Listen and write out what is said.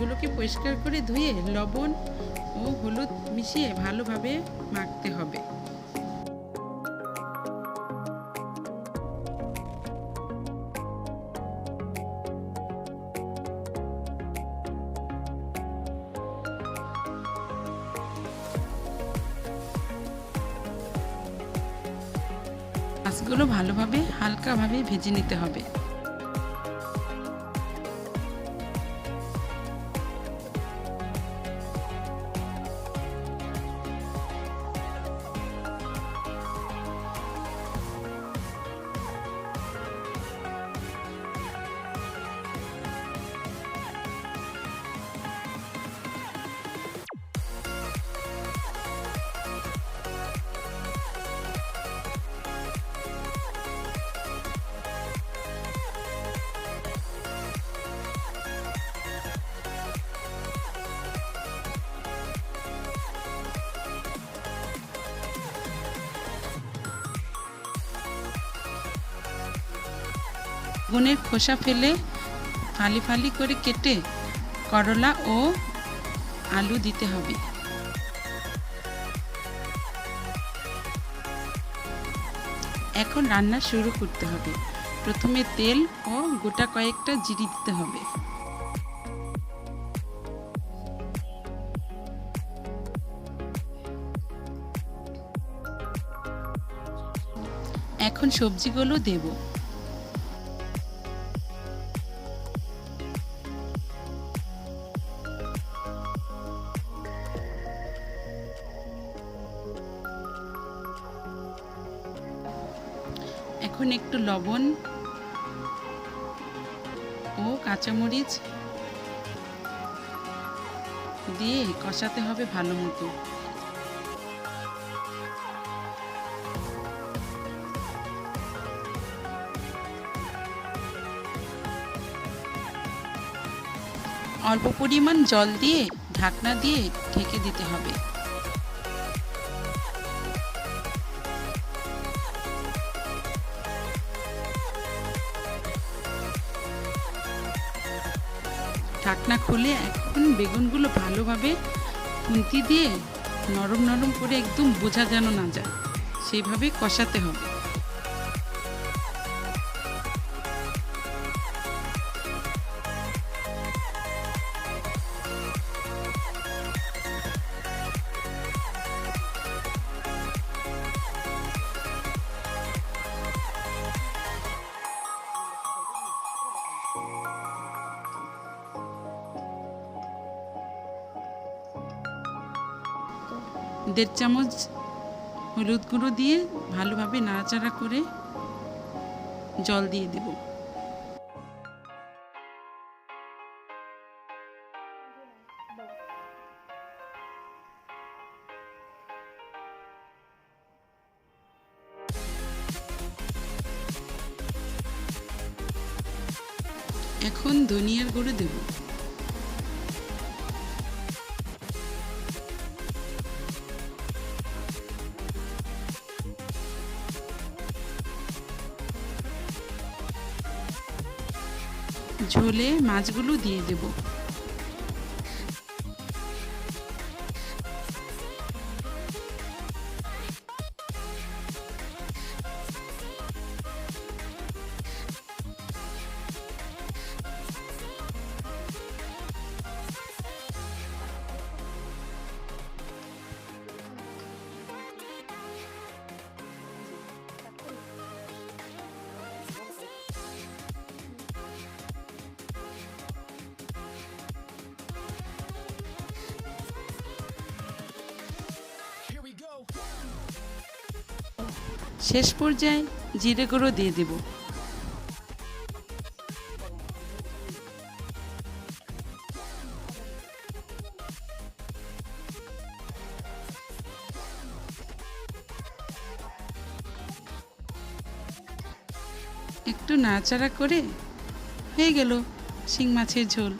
মাছগুলোকে পরিষ্কার করে ধুয়ে লবণ ও হলুদ মিশিয়ে ভালোভাবে মাখতে হবে। মাছগুলো ভালোভাবে হালকাভাবে ভেজে নিতে হবে। বেগুনের খোসা ফেলে ফালি ফালি করে কেটে করলা ও আলু দিতে হবে। এখন রান্না শুরু করতে হবে। প্রথমে তেল ও গোটা কয়েকটা জিরে দিতে হবে। এখন সবজিগুলো দেব। এখন একটু লবণ ও কাঁচামরিচ দিয়ে কষাতে হবে ভালো মতো। অল্প পরিমাণ জল দিয়ে ঢাকনা দিয়ে ঢেকে দিতে হবে। ঢাকনা খুলে এখন বেগুনগুলো ভালোভাবে খুন্তি দিয়ে নরম নরম করে একদম বোঝা যেন না যায় সেইভাবে কষাতে হবে। দেড় চামচ হলুদ গুঁড়ো দিয়ে ভালোভাবে নাড়াচাড়া করে জল দিয়ে দেব। এখন ধনিয়ার গুঁড়ো দেব। ঝোলে মাছগুলো দিয়ে দেব। শেষ পর্যায়ে জিরে গুঁড়ো দিয়ে দেব। একটু নাড়াচাড়া করে হয়ে গেল শিং মাছের ঝোল।